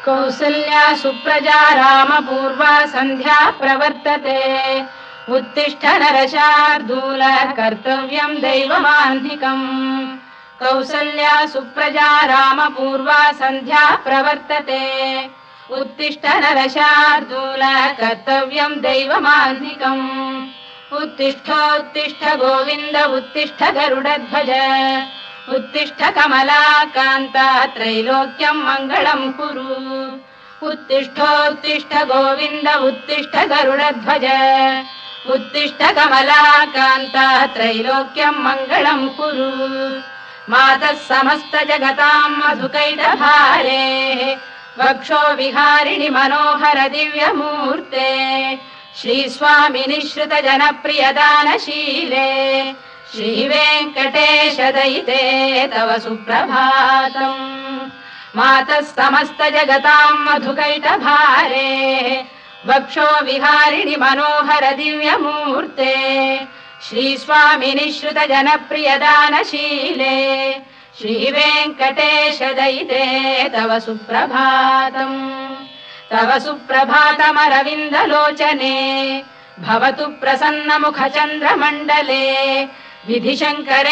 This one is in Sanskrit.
कौसल्या सुप्रजा रामपूर्वा सन्ध्या प्रवर्तते उत्तिष्ठ नरशार्दूल कर्तव्यं दैवमाह्निकम् कौसल्या सुप्रजा रामपूर्वा सन्ध्या प्रवर्तते उत्तिष्ठ नरशार्दूल कर्तव्यं दैवमाह्निकम् उत्तिष्ठोत्तिष्ठ गोविन्द उत्तिष्ठ गरुडध्वज उत्तिष्ठ कमलाकान्ता त्रैलोक्यं मङ्गलं कुरु उत्तिष्ठोत्तिष्ठ गोविन्द उत्तिष्ठ गरुडध्वज उत्तिष्ठ कमलाकान्ता त्रैलोक्यं मङ्गलं कुरु मातः समस्त जगतां मधुकैटभारे वक्षो विहारिणि मनोहर दिव्यमूर्ते श्रीस्वामि निःश्रित जनप्रियदानशीले श्रीवेङ्कटेश दयिते तव सुप्रभातम् मातः समस्त जगतां मधुकैटभारे वक्षो विहारिणि मनोहर दिव्यमूर्ते श्रीस्वामि निःश्रित जनप्रियदानशीले श्रीवेङ्कटेश दयिते तव सुप्रभातम् तव सुप्रभातमरविन्दलोचने भवतु प्रसन्नमुखचन्द्रमण्डले विधिशङ्करेन्द्र